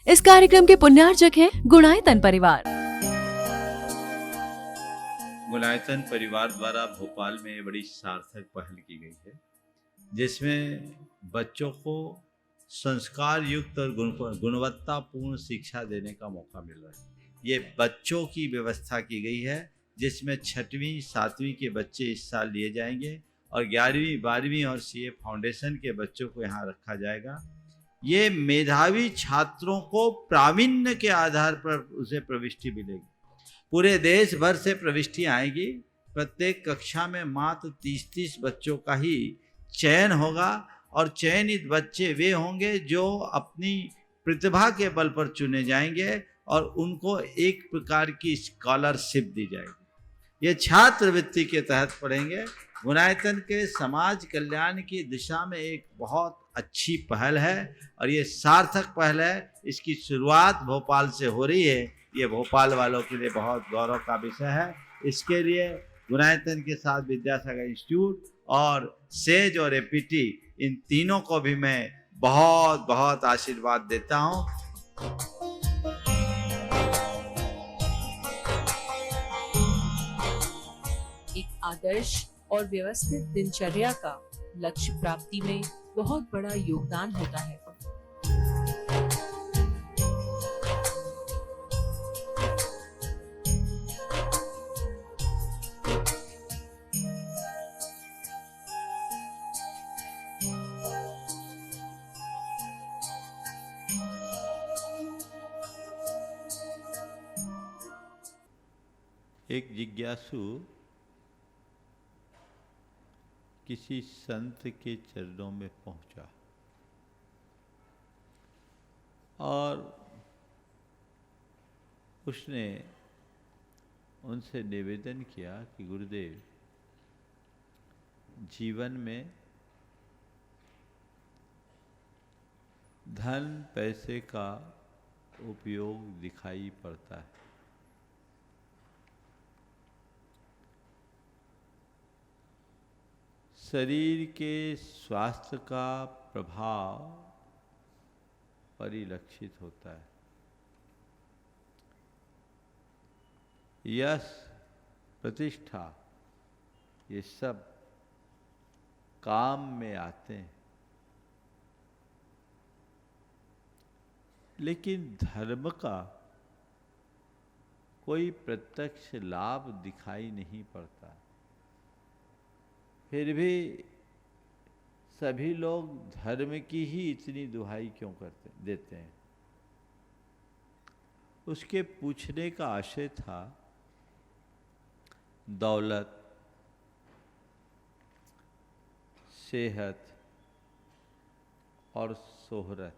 इस कार्यक्रम के पुण्यार्जक हैं गुणायतन परिवार। गुणायतन परिवार द्वारा भोपाल में बड़ी सार्थक पहल की गई है, जिसमें बच्चों को संस्कार युक्त और गुणवत्तापूर्ण शिक्षा देने का मौका मिल रहा है। ये बच्चों की व्यवस्था की गई है, जिसमें 6वीं 7वीं के बच्चे इस साल लिए जाएंगे और 11वीं 12वीं और सीए फाउंडेशन के बच्चों को यहाँ रखा जाएगा। ये मेधावी छात्रों को प्रावीण्य के आधार पर उसे प्रविष्टि मिलेगी। पूरे देश भर से प्रविष्टि आएगी। प्रत्येक कक्षा में मात्र 30-30 बच्चों का ही चयन होगा और चयनित बच्चे वे होंगे जो अपनी प्रतिभा के बल पर चुने जाएंगे और उनको एक प्रकार की स्कॉलरशिप दी जाएगी। ये छात्रवृत्ति के तहत पढ़ेंगे। गुणायतन के समाज कल्याण की दिशा में एक बहुत अच्छी पहल है और ये सार्थक पहल है। इसकी शुरुआत भोपाल से हो रही है। ये भोपाल वालों के लिए बहुत गौरव का विषय है। इसके लिए गुणायतन के साथ विद्यासागर इंस्टीट्यूट और सेज और एपीटी, इन तीनों को भी मैं बहुत बहुत आशीर्वाद देता हूँ। एक आदर्श और व्यवस्थित दिनचर्या का लक्ष्य प्राप्ति में बहुत बड़ा योगदान होता है। एक जिज्ञासु किसी संत के चरणों में पहुंचा और उसने उनसे निवेदन किया कि गुरुदेव, जीवन में धन पैसे का उपयोग दिखाई पड़ता है, शरीर के स्वास्थ्य का प्रभाव परिलक्षित होता है, यश प्रतिष्ठा ये सब काम में आते हैं, लेकिन धर्म का कोई प्रत्यक्ष लाभ दिखाई नहीं पड़ता। फिर भी सभी लोग धर्म की ही इतनी दुहाई क्यों देते हैं? उसके पूछने का आशय था दौलत, सेहत और शोहरत,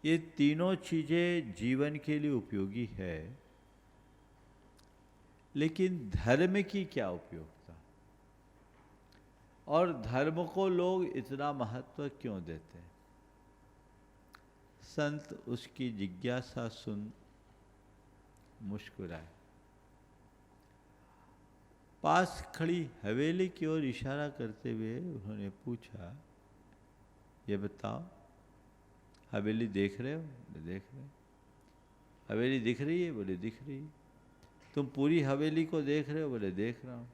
ये तीनों चीजें जीवन के लिए उपयोगी है, लेकिन धर्म की क्या उपयोगिता? और धर्म को लोग इतना महत्व क्यों देते हैं? संत उसकी जिज्ञासा सुन मुस्कुराए। पास खड़ी हवेली की ओर इशारा करते हुए उन्होंने पूछा, ये बताओ, हवेली देख रहे हो? बोले देख रहे हैं। हवेली दिख रही है? बोले दिख रही है। तुम पूरी हवेली को देख रहे हो? बोले देख रहा हूं।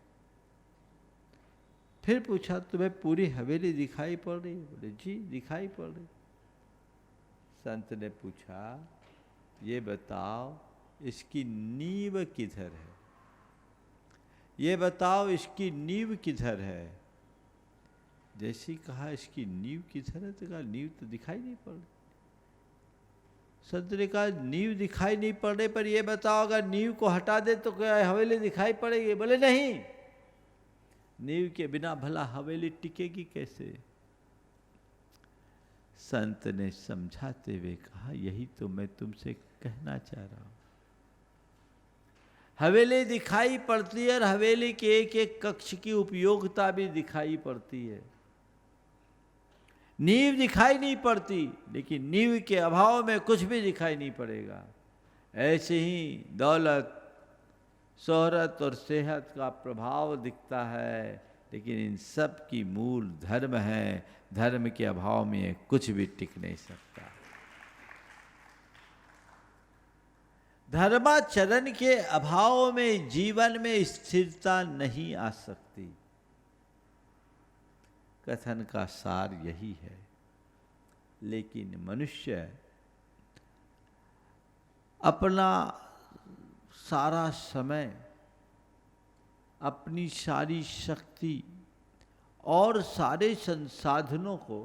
फिर पूछा, तुम्हें पूरी हवेली दिखाई पड़ रही है? बोले जी दिखाई पड़ रही। संत ने पूछा, ये बताओ इसकी नींव किधर है? ये बताओ इसकी नींव किधर है? जैसे कहा इसकी नींव किधर है, तो कहा नींव तो दिखाई नहीं पड़ रही। संत ने कहा नींव दिखाई नहीं पड़ रही, पर ये बताओ अगर नींव को हटा दे तो क्या हवेली दिखाई पड़ेगी? बोले नहीं, नींव के बिना भला हवेली टिकेगी कैसे? संत ने समझाते हुए कहा, यही तो मैं तुमसे कहना चाह रहा हूं। हवेली दिखाई पड़ती है और हवेली के एक एक कक्ष की उपयोगिता भी दिखाई पड़ती है। नींव दिखाई नहीं पड़ती, लेकिन नींव के अभाव में कुछ भी दिखाई नहीं पड़ेगा। ऐसे ही दौलत, शोहरत और सेहत का प्रभाव दिखता है, लेकिन इन सब की मूल धर्म है। धर्म के अभाव में कुछ भी टिक नहीं सकता। धर्माचरण के अभाव में जीवन में स्थिरता नहीं आ सकती। कथन का सार यही है। लेकिन मनुष्य अपना सारा समय, अपनी सारी शक्ति और सारे संसाधनों को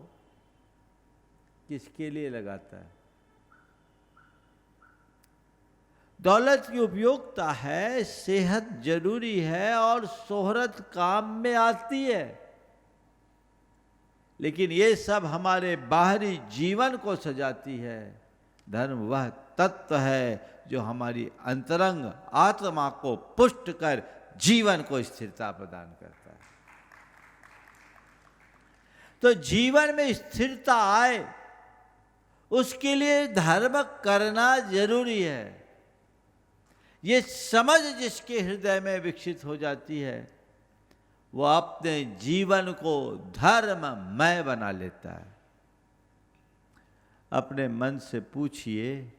किसके लिए लगाता है? दौलत की उपयोगिता है, सेहत जरूरी है और शोहरत काम में आती है, लेकिन ये सब हमारे बाहरी जीवन को सजाती है। धर्म वह तत्व है जो हमारी अंतरंग आत्मा को पुष्ट कर जीवन को स्थिरता प्रदान करता है। तो जीवन में स्थिरता आए उसके लिए धर्म करना जरूरी है। ये समझ जिसके हृदय में विकसित हो जाती है वो अपने जीवन को धर्ममय बना लेता है। अपने मन से पूछिए,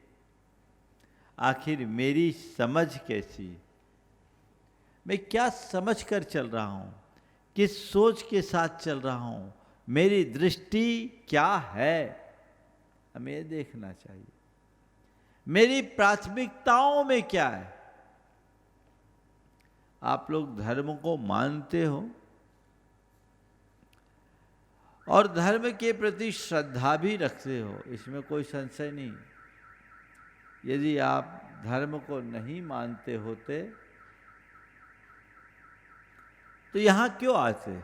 आखिर मेरी समझ कैसी? मैं क्या समझ कर चल रहा हूं? किस सोच के साथ चल रहा हूं? मेरी दृष्टि क्या है? हमें ये देखना चाहिए। मेरी प्राथमिकताओं में क्या है? आप लोग धर्म को मानते हो और धर्म के प्रति श्रद्धा भी रखते हो, इसमें कोई संशय नहीं। यदि आप धर्म को नहीं मानते होते तो यहां क्यों आते?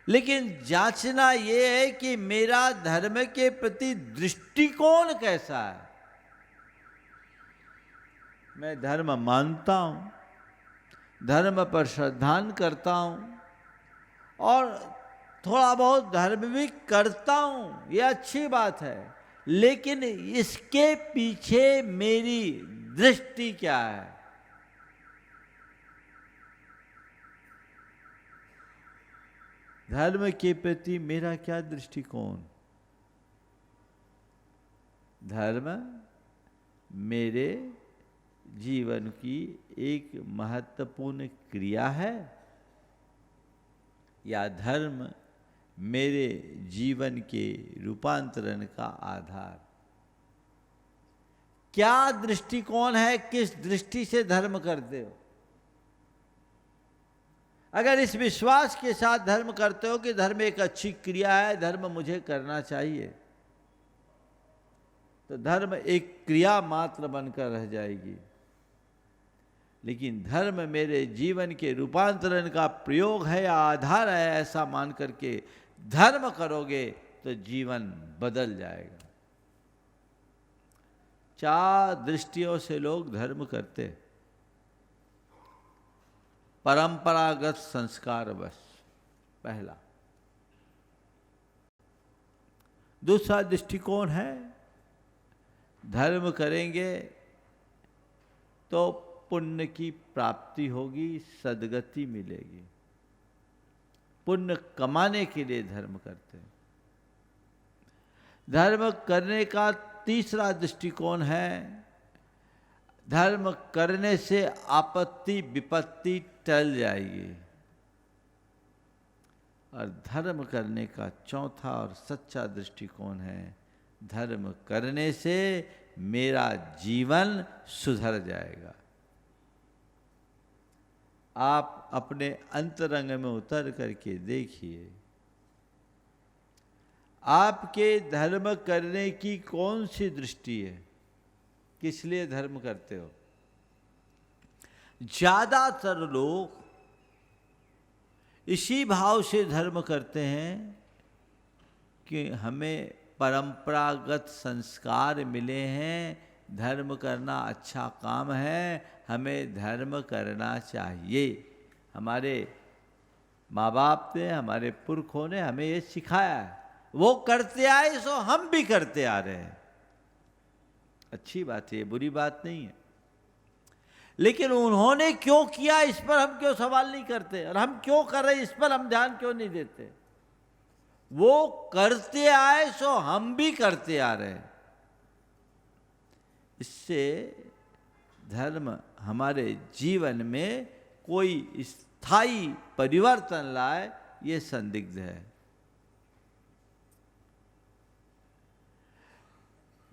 लेकिन जांचना यह है कि मेरा धर्म के प्रति दृष्टिकोण कैसा है। मैं धर्म मानता हूं, धर्म पर श्रद्धान करता हूं और थोड़ा बहुत धर्म भी करता हूं, यह अच्छी बात है, लेकिन इसके पीछे मेरी दृष्टि क्या है? धर्म के प्रति मेरा क्या दृष्टिकोण? धर्म मेरे जीवन की एक महत्वपूर्ण क्रिया है या धर्म मेरे जीवन के रूपांतरण का आधार? क्या दृष्टिकोण है? किस दृष्टि से धर्म करते हो? अगर इस विश्वास के साथ धर्म करते हो कि धर्म एक अच्छी क्रिया है, धर्म मुझे करना चाहिए, तो धर्म एक क्रिया मात्र बनकर रह जाएगी। लेकिन धर्म मेरे जीवन के रूपांतरण का प्रयोग है या आधार है, ऐसा मान करके धर्म करोगे तो जीवन बदल जाएगा। 4 दृष्टियों से लोग धर्म करते। परंपरागत संस्कार बस पहला। दूसरा दृष्टिकोण है धर्म करेंगे तो पुण्य की प्राप्ति होगी, सद्गति मिलेगी। पुण्य कमाने के लिए धर्म करते हैं। धर्म करने का तीसरा दृष्टिकोण है धर्म करने से आपत्ति विपत्ति टल जाएगी। और धर्म करने का चौथा और सच्चा दृष्टिकोण है धर्म करने से मेरा जीवन सुधर जाएगा। आप अपने अंतरंग में उतर करके देखिए, आपके धर्म करने की कौन सी दृष्टि है? किस लिए धर्म करते हो? ज्यादातर लोग इसी भाव से धर्म करते हैं कि हमें परंपरागत संस्कार मिले हैं, धर्म करना अच्छा काम है, हमें धर्म करना चाहिए। हमारे माँ बाप ने, हमारे पुरखों ने हमें ये सिखाया है, वो करते आए सो हम भी करते आ रहे हैं। अच्छी बात है, बुरी बात नहीं है, लेकिन उन्होंने क्यों किया इस पर हम क्यों सवाल नहीं करते, और हम क्यों कर रहे इस पर हम ध्यान क्यों नहीं देते? वो करते आए सो हम भी करते आ रहे हैं। इससे धर्म हमारे जीवन में कोई स्थायी परिवर्तन लाए, ये संदिग्ध है।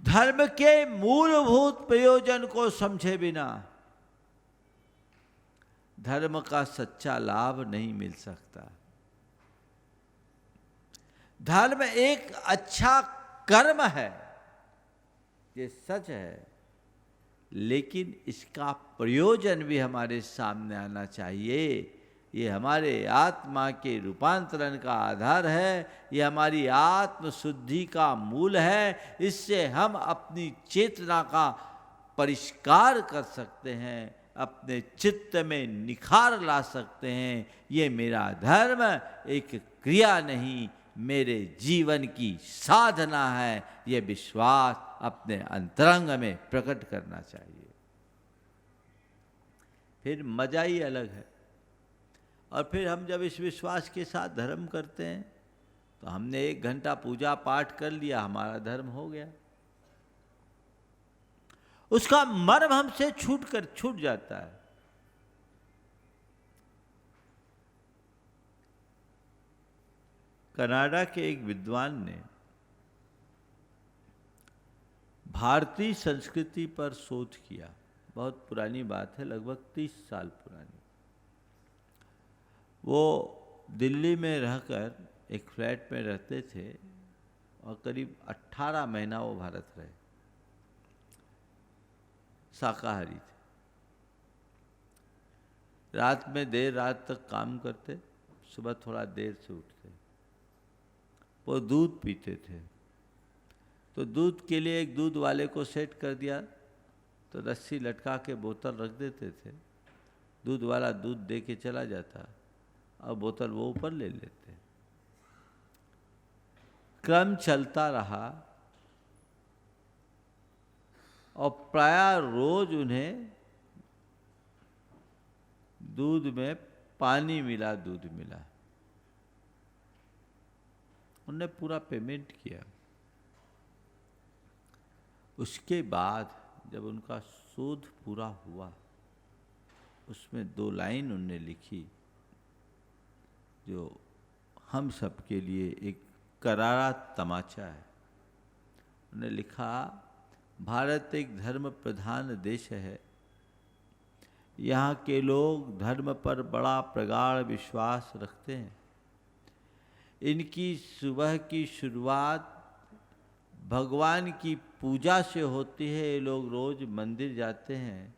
धर्म के मूलभूत प्रयोजन को समझे बिना धर्म का सच्चा लाभ नहीं मिल सकता। धर्म एक अच्छा कर्म है, ये सच है, लेकिन इसका प्रयोजन भी हमारे सामने आना चाहिए। ये हमारे आत्मा के रूपांतरण का आधार है, ये हमारी आत्म शुद्धि का मूल है। इससे हम अपनी चेतना का परिष्कार कर सकते हैं, अपने चित्त में निखार ला सकते हैं। ये मेरा धर्म एक क्रिया नहीं, मेरे जीवन की साधना है। ये विश्वास अपने अंतरंग में प्रकट करना चाहिए। फिर मजा ही अलग है। और फिर हम जब इस विश्वास के साथ धर्म करते हैं तो हमने 1 घंटा पूजा पाठ कर लिया, हमारा धर्म हो गया। उसका मर्म हमसे छूट जाता है। कनाडा के एक विद्वान ने भारतीय संस्कृति पर शोध किया। बहुत पुरानी बात है, लगभग 30 साल पुरानी। वो दिल्ली में रहकर एक फ्लैट में रहते थे और करीब 18 महीना वो भारत रहे। शाकाहारी थे। रात में देर रात तक काम करते, सुबह थोड़ा देर से उठते। वो दूध पीते थे, तो दूध के लिए एक दूध वाले को सेट कर दिया, तो रस्सी लटका के बोतल रख देते थे। दूध वाला दूध दे के चला जाता और बोतल वो ऊपर ले लेते। क्रम चलता रहा और प्राय रोज उन्हें दूध में पानी मिला, दूध मिला। उन्होंने पूरा पेमेंट किया। उसके बाद जब उनका शोध पूरा हुआ, उसमें 2 लाइन उन्होंने लिखी जो हम सब के लिए एक करारा तमाचा है। उन्होंने लिखा, भारत एक धर्म प्रधान देश है। यहाँ के लोग धर्म पर बड़ा प्रगाढ़ विश्वास रखते हैं। इनकी सुबह की शुरुआत भगवान की पूजा से होती है। ये लोग रोज मंदिर जाते हैं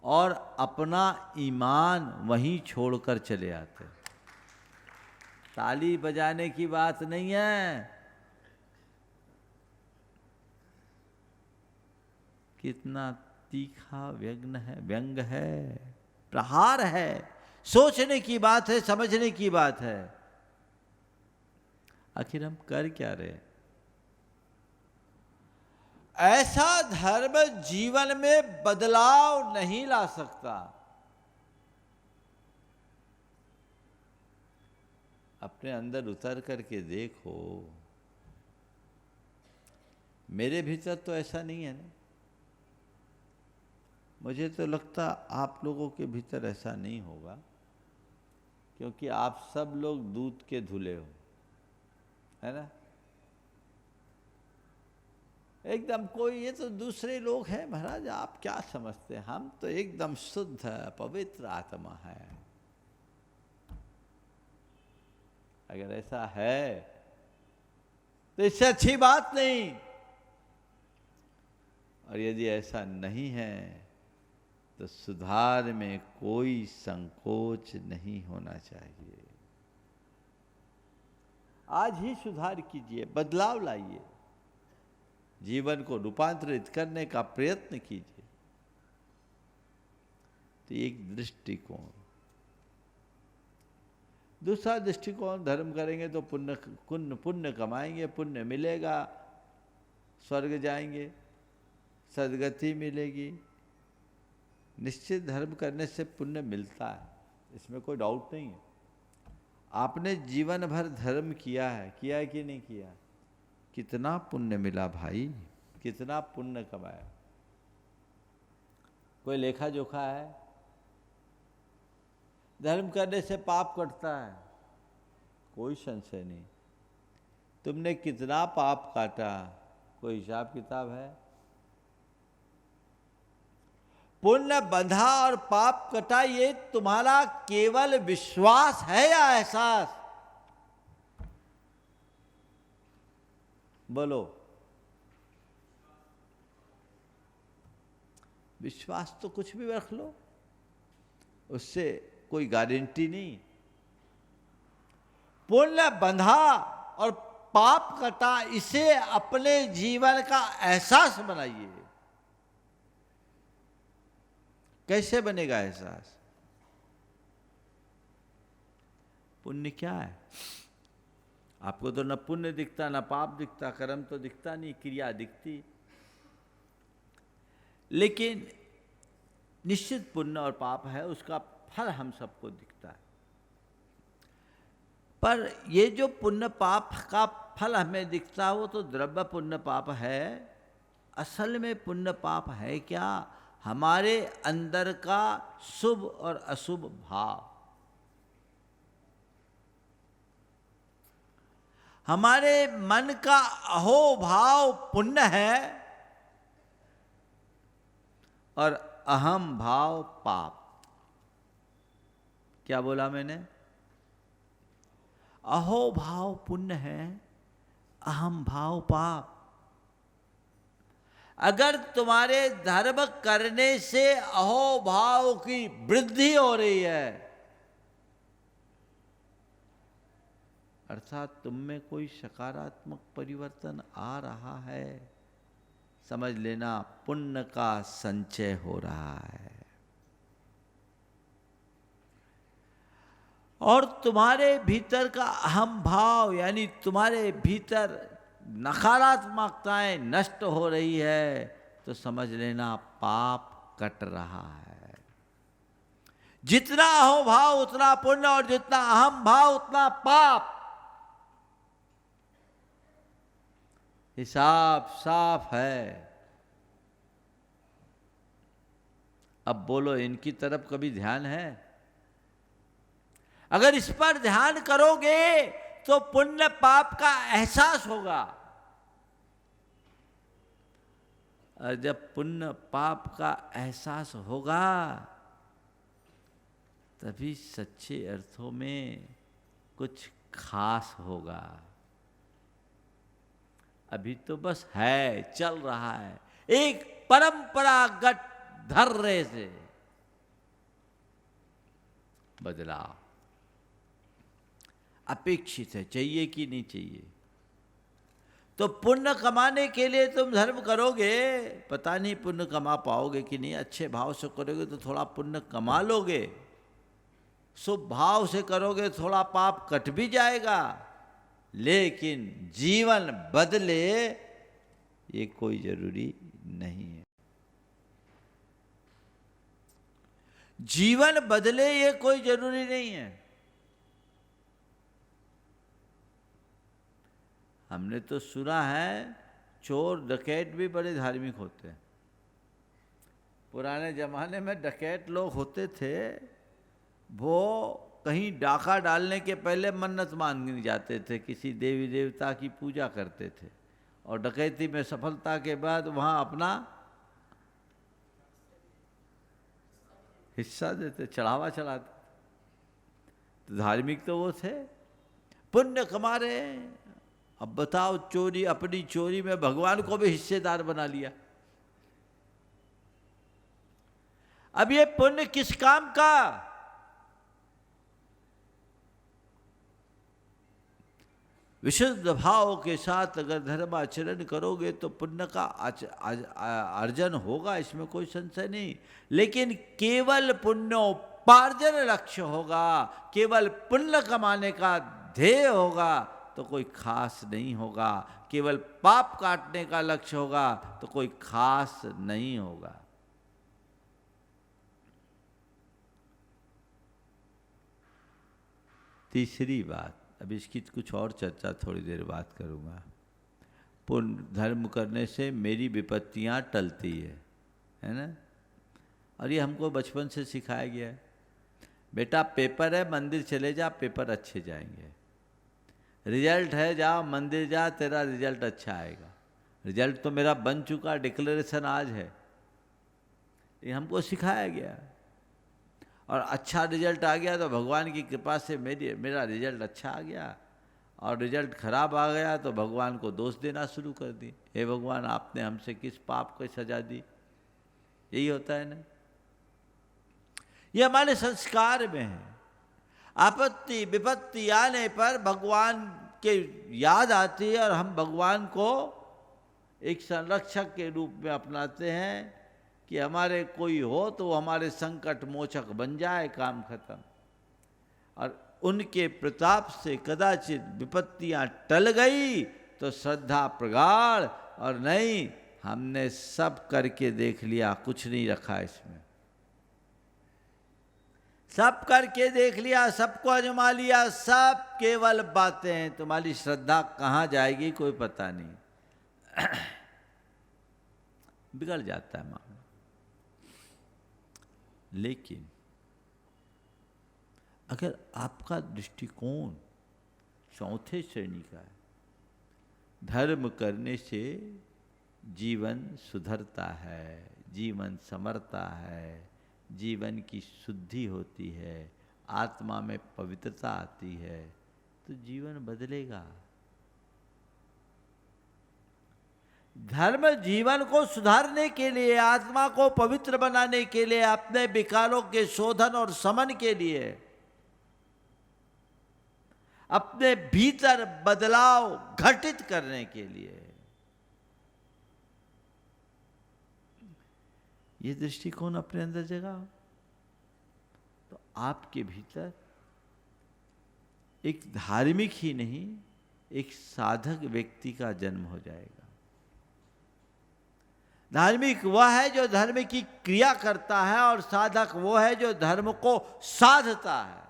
और अपना ईमान वहीं छोड़कर चले आते हैं। ताली बजाने की बात नहीं है। कितना तीखा व्यंग है, प्रहार है, सोचने की बात है, समझने की बात है। आखिर हम कर क्या रहे हैं? ऐसा धर्म जीवन में बदलाव नहीं ला सकता। अपने अंदर उतर करके देखो। मेरे भीतर तो ऐसा नहीं है ना। मुझे तो लगता आप लोगों के भीतर ऐसा नहीं होगा, क्योंकि आप सब लोग दूध के धुले हो, है ना। एकदम कोई, ये तो दूसरे लोग हैं महाराज, आप क्या समझते हैं, हम तो एकदम शुद्ध पवित्र आत्मा है। अगर ऐसा है तो इससे अच्छी बात नहीं। और यदि ऐसा नहीं है तो सुधार में कोई संकोच नहीं होना चाहिए। आज ही सुधार कीजिए, बदलाव लाइए, जीवन को रूपांतरित करने का प्रयत्न कीजिए। तो एक दृष्टिकोण। दूसरा दृष्टिकोण, धर्म करेंगे तो पुण्य कमाएंगे, पुण्य मिलेगा, स्वर्ग जाएंगे, सद्गति मिलेगी। निश्चित धर्म करने से पुण्य मिलता है, इसमें कोई डाउट नहीं है। आपने जीवन भर धर्म किया है कि नहीं किया? कितना पुण्य मिला भाई, कितना पुण्य कमाया। कोई लेखा जोखा है? धर्म करने से पाप कटता है, कोई संशय नहीं। तुमने कितना पाप काटा, कोई हिसाब किताब है? पुण्य बंधा और पाप कटा, ये तुम्हारा केवल विश्वास है या एहसास? बोलो। विश्वास तो कुछ भी रख लो, उससे कोई गारंटी नहीं। पुण्य बंधा और पाप कटा, इसे अपने जीवन का एहसास बनाइए। कैसे बनेगा एहसास? पुण्य क्या है? आपको तो न पुण्य दिखता, न पाप दिखता, कर्म तो दिखता नहीं, क्रिया दिखती। लेकिन निश्चित पुण्य और पाप है, उसका फल हम सबको दिखता है। पर ये जो पुण्य पाप का फल हमें दिखता है, वो तो द्रव्य पुण्य पाप है। असल में पुण्य पाप है क्या? हमारे अंदर का शुभ और अशुभ भाव। हमारे मन का अहोभाव पुण्य है और अहम भाव पाप। क्या बोला मैंने? अहोभाव पुण्य है, अहम भाव पाप। अगर तुम्हारे धर्म करने से अहोभाव की वृद्धि हो रही है, अर्थात तुम में कोई सकारात्मक परिवर्तन आ रहा है, समझ लेना पुण्य का संचय हो रहा है। और तुम्हारे भीतर का अहम भाव, यानी तुम्हारे भीतर नकारात्मकताएं नष्ट हो रही है, तो समझ लेना पाप कट रहा है। जितना अहोभाव उतना पुण्य, और जितना अहम भाव उतना पाप। हिसाब साफ है। अब बोलो, इनकी तरफ कभी ध्यान है? अगर इस पर ध्यान करोगे तो पुण्य पाप का एहसास होगा। और जब पुण्य पाप का एहसास होगा, तभी सच्चे अर्थों में कुछ खास होगा। अभी तो बस है, चल रहा है एक परंपरागत धर्रे से। बदलाव अपेक्षित है, चाहिए कि नहीं चाहिए? तो पुण्य कमाने के लिए तुम धर्म करोगे, पता नहीं पुण्य कमा पाओगे कि नहीं। अच्छे भाव से करोगे तो थोड़ा पुण्य कमा लोगे, शुभ भाव से करोगे थोड़ा पाप कट भी जाएगा। लेकिन जीवन बदले ये कोई जरूरी नहीं है। जीवन बदले ये कोई जरूरी नहीं है। हमने तो सुना है चोर डकैत भी बड़े धार्मिक होते हैं। पुराने जमाने में डकैत लोग होते थे, वो कहीं डाका डालने के पहले मन्नत मांगने जाते थे, किसी देवी देवता की पूजा करते थे, और डकैती में सफलता के बाद वहाँ अपना हिस्सा देते, चढ़ावा चढ़ाते। तो धार्मिक तो वो थे, पुण्य कमा रहे हैं। अब बताओ, चोरी, अपनी चोरी में भगवान को भी हिस्सेदार बना लिया। अब ये पुण्य किस काम का? विशुद्ध भाव के साथ अगर धर्माचरण करोगे तो पुण्य का अर्जन होगा, इसमें कोई संशय नहीं। लेकिन केवल पुण्योपार्जन लक्ष्य होगा, केवल पुण्य कमाने का ध्येय होगा तो कोई खास नहीं होगा। केवल पाप काटने का लक्ष्य होगा तो कोई खास नहीं होगा। तीसरी बात, अब इसकी कुछ और चर्चा थोड़ी देर बाद करूँगा। पुण्य धर्म करने से मेरी विपत्तियाँ टलती है ना? और ये हमको बचपन से सिखाया गया है, बेटा पेपर है मंदिर चले जा, पेपर अच्छे जाएंगे। रिजल्ट है जा मंदिर जा, तेरा रिजल्ट अच्छा आएगा। रिजल्ट तो मेरा बन चुका, डिक्लेरेशन आज है, ये हमको सिखाया गया। और अच्छा रिजल्ट आ गया तो भगवान की कृपा से मेरा रिजल्ट अच्छा आ गया, और रिजल्ट खराब आ गया तो भगवान को दोष देना शुरू कर दी, हे भगवान आपने हमसे किस पाप को सजा दी। यही होता है ना, ये हमारे संस्कार में है। आपत्ति विपत्ति आने पर भगवान के याद आती है और हम भगवान को एक संरक्षक के रूप में अपनाते हैं कि हमारे कोई हो तो हमारे संकट मोचक बन जाए, काम खत्म। और उनके प्रताप से कदाचित विपत्तियां टल गई तो श्रद्धा प्रगाढ़, और नहीं हमने सब करके देख लिया, कुछ नहीं रखा इसमें, सब करके देख लिया, सबको आजमा लिया, सब केवल बातें हैं। तुम्हारी श्रद्धा कहाँ जाएगी कोई पता नहीं, बिगड़ जाता है मामला। लेकिन अगर आपका दृष्टिकोण चौथे श्रेणी का है, धर्म करने से जीवन सुधरता है, जीवन संवरता है, जीवन की शुद्धि होती है, आत्मा में पवित्रता आती है, तो जीवन बदलेगा। धर्म जीवन को सुधारने के लिए, आत्मा को पवित्र बनाने के लिए, अपने विकारों के शोधन और शमन के लिए, अपने भीतर बदलाव घटित करने के लिए, ये दृष्टिकोण अपने अंदर जगाओ तो आपके भीतर एक धार्मिक ही नहीं, एक साधक व्यक्ति का जन्म हो जाएगा। धार्मिक वह है जो धर्म की क्रिया करता है, और साधक वो है जो धर्म को साधता है।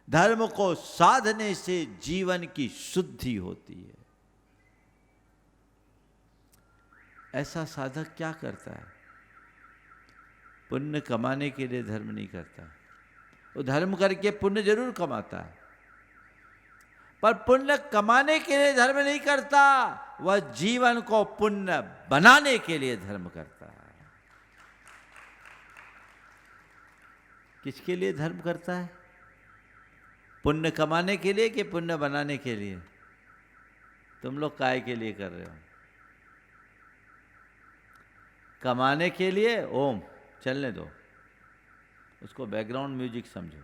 धर्म को साधने से जीवन की शुद्धि होती है। ऐसा साधक क्या करता है? पुण्य कमाने के लिए धर्म नहीं करता, वो धर्म करके पुण्य जरूर कमाता है, पर पुण्य कमाने के लिए धर्म नहीं करता, वह जीवन को पुण्य बनाने के लिए धर्म करता है। किसके लिए धर्म करता है? पुण्य कमाने के लिए कि पुण्य बनाने के लिए? तुम लोग काय के लिए कर रहे हो? कमाने के लिए? ओम चलने दो, उसको बैकग्राउंड म्यूजिक समझो।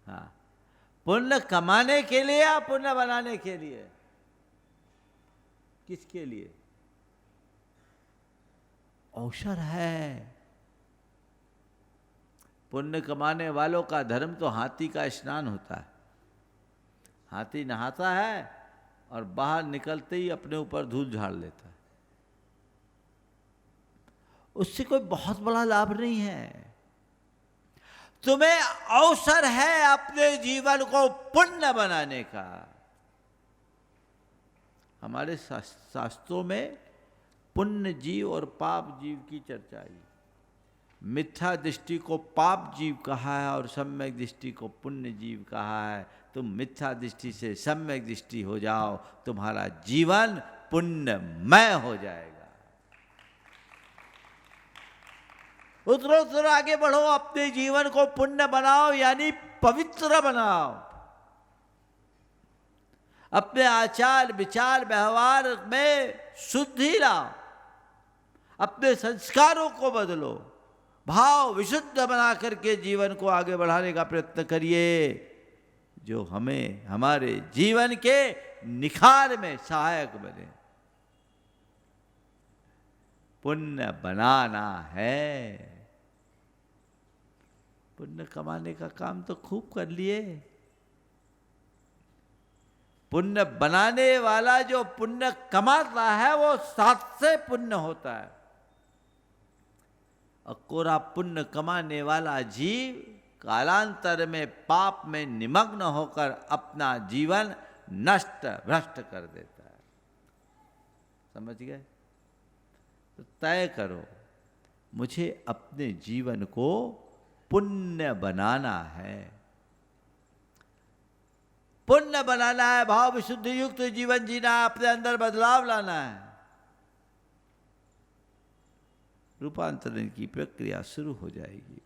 हाँ, पुण्य कमाने के लिए या पुण्य बनाने के लिए? किसके लिए? अवसर है। पुण्य कमाने वालों का धर्म तो हाथी का स्नान होता है। हाथी नहाता है और बाहर निकलते ही अपने ऊपर धूल झाड़ लेता है। उससे कोई बहुत बड़ा लाभ नहीं है। तुम्हें अवसर है अपने जीवन को पुण्य बनाने का। हमारे शास्त्रों में पुण्य जीव और पाप जीव की चर्चा है। मिथ्या दृष्टि को पाप जीव कहा है और सम्यक दृष्टि को पुण्य जीव कहा है। तुम मिथ्या दृष्टि से सम्यक दृष्टि हो जाओ, तुम्हारा जीवन पुण्यमय हो जाएगा। उत्तरोत्तर आगे बढ़ो, अपने जीवन को पुण्य बनाओ, यानी पवित्र बनाओ। अपने आचार विचार व्यवहार में शुद्धि लाओ, अपने संस्कारों को बदलो, भाव विशुद्ध बना करके जीवन को आगे बढ़ाने का प्रयत्न करिए, जो हमें हमारे जीवन के निखार में सहायक बने। पुण्य बनाना है। पुण्य कमाने का काम तो खूब कर लिए। पुण्य बनाने वाला जो पुण्य कमाता है वो सात से पुण्य होता है। और कोरा पुण्य कमाने वाला जीव कालांतर में पाप में निमग्न होकर अपना जीवन नष्ट भ्रष्ट कर देता है। समझ गए? तो तय करो, मुझे अपने जीवन को पुण्य बनाना है, पुण्य बनाना है, भाव विशुद्धि युक्त जीवन जीना है, अपने अंदर बदलाव लाना है। रूपांतरण की प्रक्रिया शुरू हो जाएगी।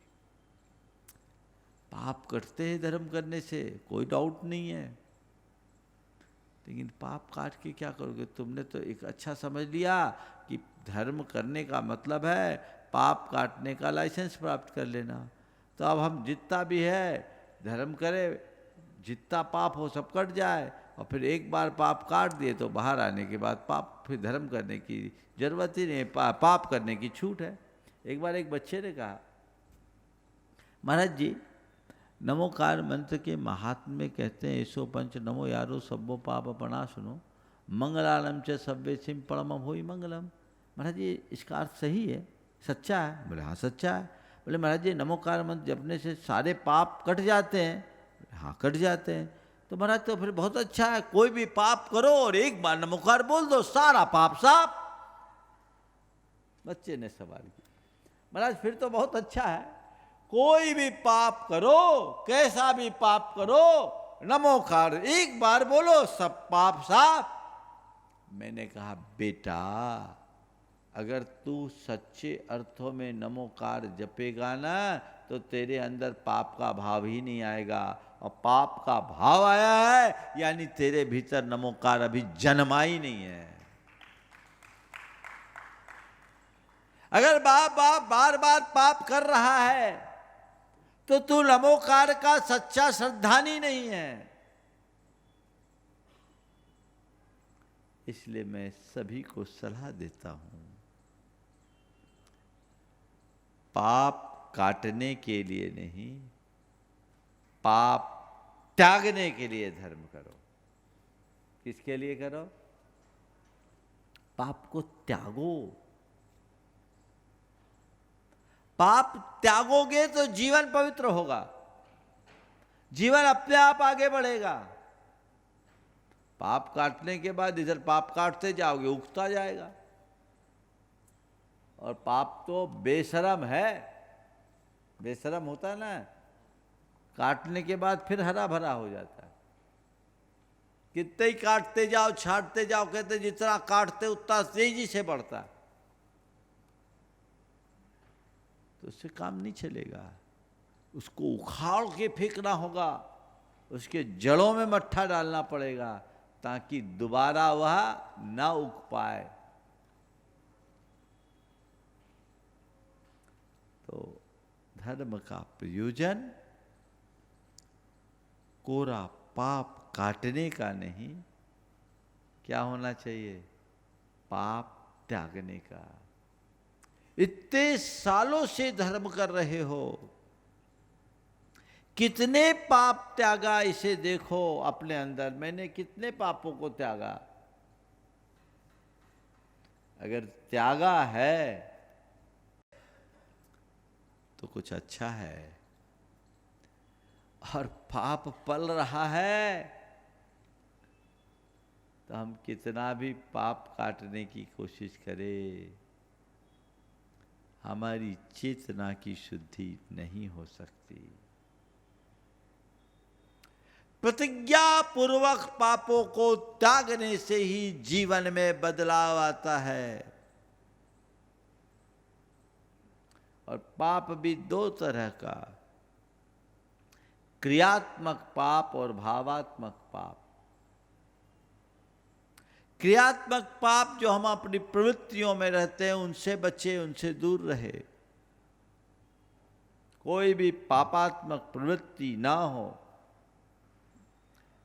पाप कटते हैं धर्म करने से, कोई डाउट नहीं है, लेकिन पाप काट के क्या करोगे? तुमने तो एक अच्छा समझ लिया कि धर्म करने का मतलब है पाप काटने का लाइसेंस प्राप्त कर लेना। तो अब हम जितना भी है धर्म करें, जितना पाप हो सब कट जाए, और फिर एक बार पाप काट दिए तो बाहर आने के बाद पाप फिर धर्म करने की जरूरत ही नहीं, पाप करने की छूट है। एक बार एक बच्चे ने कहा, महाराज जी नमोकार मंत्र के महात्म्य में कहते हैं, ऐसो पंच नमो यारो सब्बो पाप अपना सुनो, मंगलालम च सब्बे सिम परम होई मंगलम। महाराज जी इसका अर्थ सही है, सच्चा है? बोले हाँ सच्चा है। बोले महाराज जी नमोकार मंत्र जपने से सारे पाप कट जाते हैं? हाँ कट जाते हैं। तो महाराज तो फिर बहुत अच्छा है, कोई भी पाप करो और एक बार नमोकार बोल दो, सारा पाप साफ। बच्चे ने सवाल किया, महाराज फिर तो बहुत अच्छा है, कोई भी पाप करो, कैसा भी पाप करो, नमोकार एक बार बोलो सब पाप साफ। मैंने कहा बेटा अगर तू सच्चे अर्थों में नमोकार जपेगा ना तो तेरे अंदर पाप का भाव ही नहीं आएगा, और पाप का भाव आया है यानी तेरे भीतर नमोकार अभी जन्मा ही नहीं है। अगर बार बार पाप कर रहा है तो तू नमोकार का सच्चा श्रद्धानी नहीं है। इसलिए मैं सभी को सलाह देता हूं, पाप काटने के लिए नहीं, पाप त्यागने के लिए धर्म करो। किसके लिए करो? पाप को त्यागो। पाप त्यागोगे तो जीवन पवित्र होगा, जीवन अपने आप आगे बढ़ेगा। पाप काटने के बाद इधर पाप काटते जाओगे, उगता जाएगा। और पाप तो बेशरम है, बेशरम होता है ना, काटने के बाद फिर हरा भरा हो जाता है। कितने ही काटते जाओ, छाटते जाओ, कहते जितना काटते उतना तेजी से बढ़ता है, तो उससे काम नहीं चलेगा। उसको उखाड़ के फेंकना होगा, उसके जड़ों में मट्ठा डालना पड़ेगा ताकि दोबारा वह ना उग पाए। तो धर्म का प्रयोजन कोरा पाप काटने का नहीं, क्या होना चाहिए? पाप त्यागने का। इतने सालों से धर्म कर रहे हो, कितने पाप त्यागा इसे देखो अपने अंदर। मैंने कितने पापों को त्यागा? अगर त्यागा है तो कुछ अच्छा है, और पाप पल रहा है तो हम कितना भी पाप काटने की कोशिश करें, हमारी चेतना की शुद्धि नहीं हो सकती। प्रतिज्ञा पूर्वक पापों को त्यागने से ही जीवन में बदलाव आता है। और पाप भी दो तरह का, क्रियात्मक पाप और भावात्मक पाप। क्रियात्मक पाप जो हम अपनी प्रवृत्तियों में रहते हैं उनसे बचे, उनसे दूर रहे। कोई भी पापात्मक प्रवृत्ति ना हो।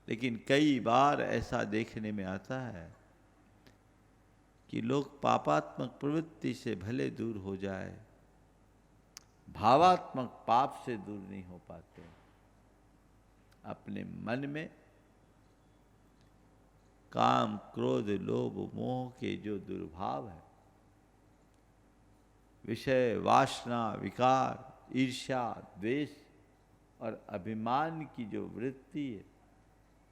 लेकिन कई बार ऐसा देखने में आता है कि लोग पापात्मक प्रवृत्ति से भले दूर हो जाए, भावात्मक पाप से दूर नहीं हो पाते। अपने मन में काम, क्रोध, लोभ, मोह के जो दुर्भाव है, विषय, वासना, विकार, ईर्ष्या, द्वेष और अभिमान की जो वृत्ति है,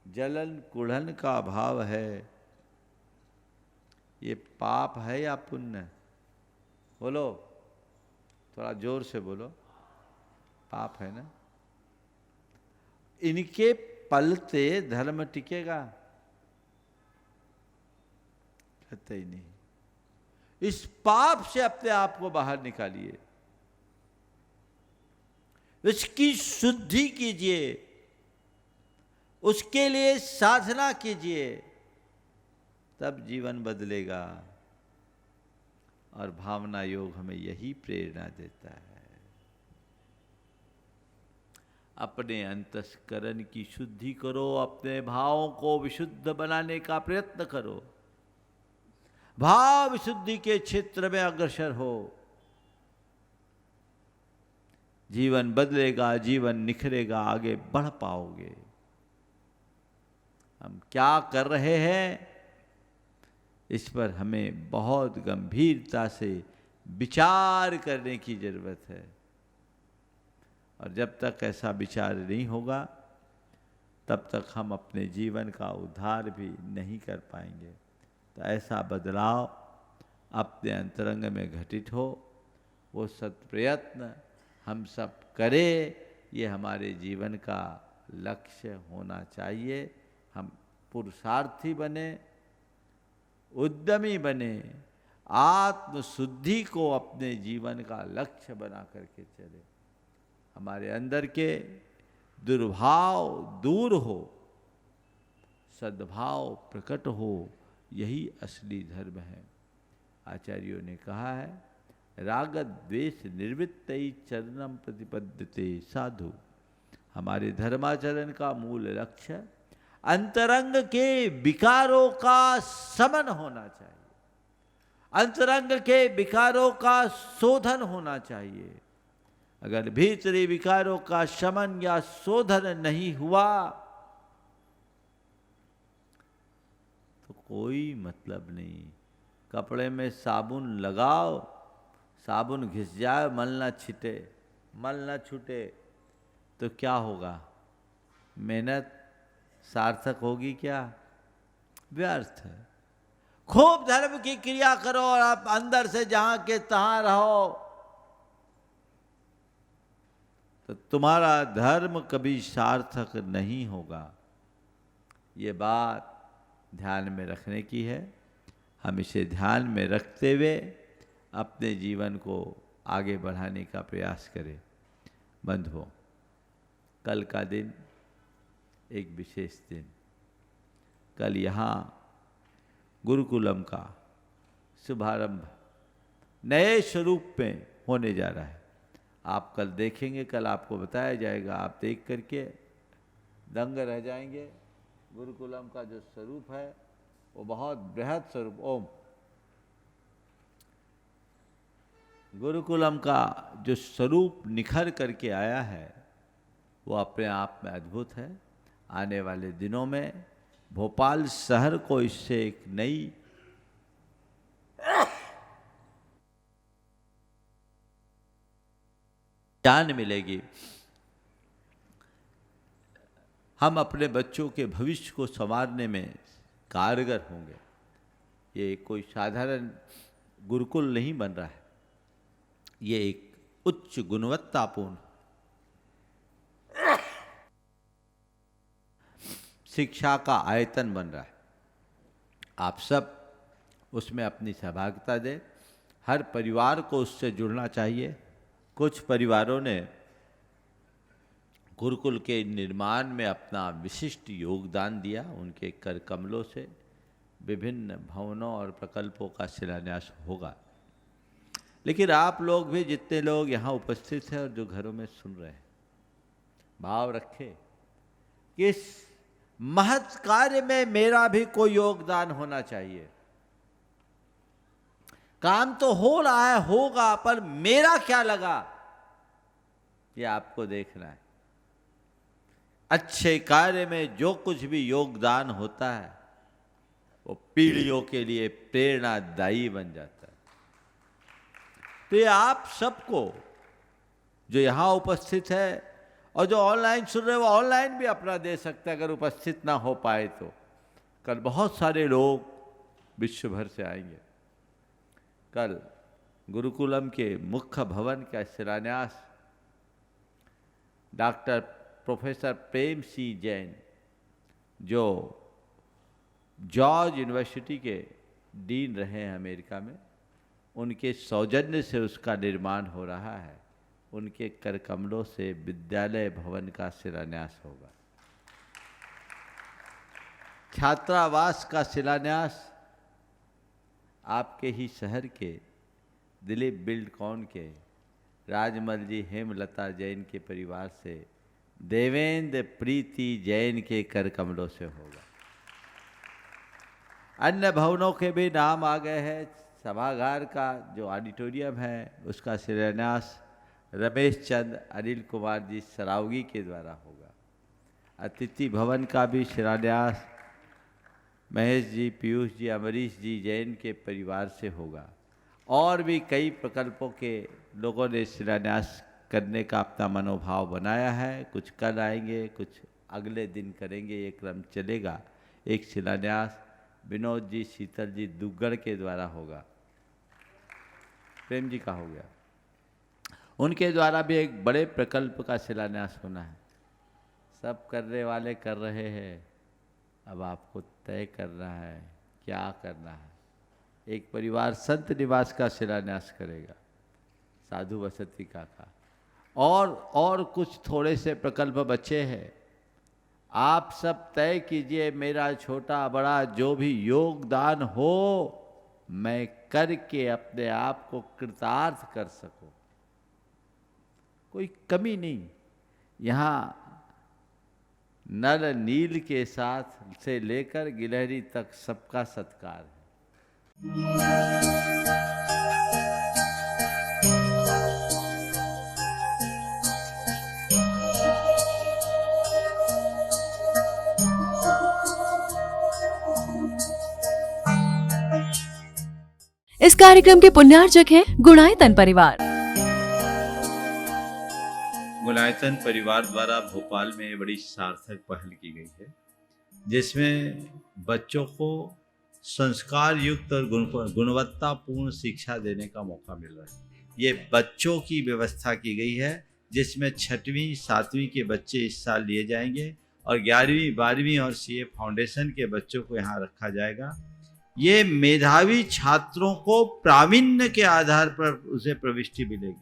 जलन कुढ़न का भाव है, ये पाप है या पुण्य? बोलो, थोड़ा जोर से बोलो, पाप है ना। इनके पलते धर्म टिकेगा? कहते ही नहीं। इस पाप से अपने आप को बाहर निकालिए, इसकी शुद्धि कीजिए, उसके लिए साधना कीजिए, तब जीवन बदलेगा। और भावना योग हमें यही प्रेरणा देता है। अपने अंतस्करण की शुद्धि करो, अपने भावों को विशुद्ध बनाने का प्रयत्न करो, भाव विशुद्धि के क्षेत्र में अग्रसर हो। जीवन बदलेगा, जीवन निखरेगा, आगे बढ़ पाओगे। हम क्या कर रहे हैं, इस पर हमें बहुत गंभीरता से विचार करने की जरूरत है। और जब तक ऐसा विचार नहीं होगा, तब तक हम अपने जीवन का उद्धार भी नहीं कर पाएंगे। तो ऐसा बदलाव अपने अंतरंग में घटित हो, वो सत्प्रयत्न हम सब करें, ये हमारे जीवन का लक्ष्य होना चाहिए। हम पुरुषार्थी बने, उद्यमी बने, आत्मशुद्धि को अपने जीवन का लक्ष्य बना करके चले। हमारे अंदर के दुर्भाव दूर हो, सद्भाव प्रकट हो, यही असली धर्म है। आचार्यों ने कहा है, राग द्वेष निर्वृत्तै चरणम प्रतिपद्यते साधु। हमारे धर्माचरण का मूल लक्ष्य अंतरंग के विकारों का शमन होना चाहिए, अंतरंग के विकारों का शोधन होना चाहिए। अगर भीतरी विकारों का शमन या शोधन नहीं हुआ तो कोई मतलब नहीं। कपड़े में साबुन लगाओ, साबुन घिस जाए, मल ना छिटे, मल ना छूटे, तो क्या होगा? मेहनत सार्थक होगी क्या? व्यर्थ है। खूब धर्म की क्रिया करो और आप अंदर से जहां के तहां रहो, तो तुम्हारा धर्म कभी सार्थक नहीं होगा। ये बात ध्यान में रखने की है। हम इसे ध्यान में रखते हुए अपने जीवन को आगे बढ़ाने का प्रयास करें। बंधुओं, कल का दिन एक विशेष दिन। कल यहाँ गुरुकुलम का शुभारंभ नए स्वरूप में होने जा रहा है। आप कल देखेंगे, कल आपको बताया जाएगा, आप देख करके दंग रह जाएंगे। गुरुकुलम का जो स्वरूप है वो बहुत बृहद स्वरूप। ओम। गुरुकुलम का जो स्वरूप निखर करके आया है वो अपने आप में अद्भुत है। आने वाले दिनों में भोपाल शहर को इससे एक नई जान मिलेगी। हम अपने बच्चों के भविष्य को संवारने में कारगर होंगे। ये कोई साधारण गुरुकुल नहीं बन रहा है, ये एक उच्च गुणवत्तापूर्ण शिक्षा का आयतन बन रहा है। आप सब उसमें अपनी सहभागिता दें। हर परिवार को उससे जुड़ना चाहिए। कुछ परिवारों ने गुरुकुल के निर्माण में अपना विशिष्ट योगदान दिया। उनके कर कमलों से विभिन्न भवनों और प्रकल्पों का शिलान्यास होगा। लेकिन आप लोग भी, जितने लोग यहाँ उपस्थित हैं और जो घरों में सुन रहे हैं, भाव रखें कि इस महत् कार्य में मेरा भी कोई योगदान होना चाहिए। काम तो हो रहा है, होगा, पर मेरा क्या लगा, ये आपको देखना है। अच्छे कार्य में जो कुछ भी योगदान होता है वो पीढ़ियों के लिए प्रेरणादायी बन जाता है। तो ये आप सबको, जो यहाँ उपस्थित है और जो ऑनलाइन सुन रहे हो, वो ऑनलाइन भी अपना दे सकते हैं अगर उपस्थित ना हो पाए तो। कल बहुत सारे लोग विश्व भर से आएंगे। कल गुरुकुलम के मुख्य भवन का शिलान्यास डॉक्टर प्रोफेसर प्रेम सिंह जैन, जो जॉर्ज यूनिवर्सिटी के डीन रहे हैं अमेरिका में, उनके सौजन्य से उसका निर्माण हो रहा है। उनके कर कमलों से विद्यालय भवन का शिलान्यास होगा। छात्रावास का शिलान्यास आपके ही शहर के दिलीप बिल्डकॉन के राजमल जी हेमलता जैन के परिवार से देवेंद्र प्रीति जैन के कर कमलों से होगा। अन्य भवनों के भी नाम आ गए हैं। सभागार का जो ऑडिटोरियम है उसका शिलान्यास रमेश चंद अनिल कुमार जी सरावगी के द्वारा होगा। अतिथि भवन का भी शिलान्यास महेश जी, पीयूष जी, अमरीश जी जैन के परिवार से होगा। और भी कई प्रकल्पों के लोगों ने शिलान्यास करने का अपना मनोभाव बनाया है। कुछ कल आएंगे, कुछ अगले दिन करेंगे, ये क्रम चलेगा। एक शिलान्यास विनोद जी, शीतल जी दुग्गड़ के द्वारा होगा। प्रेम जी का हो गया। उनके द्वारा भी एक बड़े प्रकल्प का शिलान्यास होना है। सब करने वाले कर रहे हैं, अब आपको तय करना है क्या करना है। एक परिवार संत निवास का शिलान्यास करेगा, साधु वसती का और कुछ थोड़े से प्रकल्प बचे हैं। आप सब तय कीजिए, मेरा छोटा बड़ा जो भी योगदान हो मैं करके अपने आप को कृतार्थ कर सकूं। कोई कमी नहीं। यहाँ नल नील के साथ से लेकर गिलहरी तक सबका सत्कार है। इस कार्यक्रम के पुण्यार्जक हैं गुणायतन परिवार। गुणायतन परिवार द्वारा भोपाल में बड़ी सार्थक पहल की गई है, जिसमें बच्चों को संस्कार युक्त और गुणवत्तापूर्ण शिक्षा देने का मौका मिल रहा है। ये बच्चों की व्यवस्था की गई है, जिसमें 6वीं 7वीं के बच्चे इस साल लिए जाएंगे और 11वीं 12वीं और सीए फाउंडेशन के बच्चों को यहाँ रखा जाएगा। ये मेधावी छात्रों को प्रावीण्य के आधार पर उसे प्रविष्टि मिलेगी।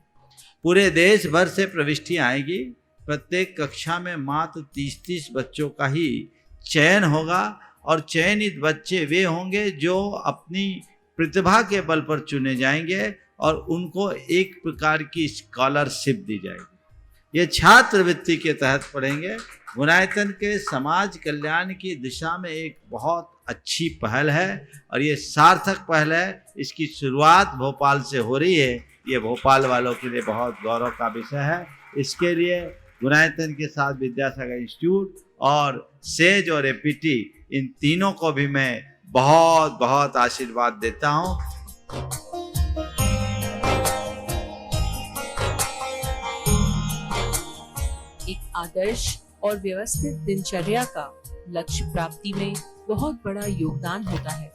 पूरे देश भर से प्रविष्टि आएगी। प्रत्येक कक्षा में मात्र 30-30 बच्चों का ही चयन होगा और चयनित बच्चे वे होंगे जो अपनी प्रतिभा के बल पर चुने जाएंगे और उनको एक प्रकार की स्कॉलरशिप दी जाएगी। ये छात्रवृत्ति के तहत पढ़ेंगे। गुणायतन के समाज कल्याण की दिशा में एक बहुत अच्छी पहल है और ये सार्थक पहल है। इसकी शुरुआत भोपाल से हो रही है। ये भोपाल वालों के लिए बहुत गौरव का विषय है। इसके लिए गुणायतन के साथ विद्यासागर इंस्टीट्यूट और सेज और एपीटी, इन तीनों को भी मैं बहुत बहुत आशीर्वाद देता हूँ। एक आदर्श और व्यवस्थित दिनचर्या का लक्ष्य प्राप्ति में बहुत बड़ा योगदान होता है।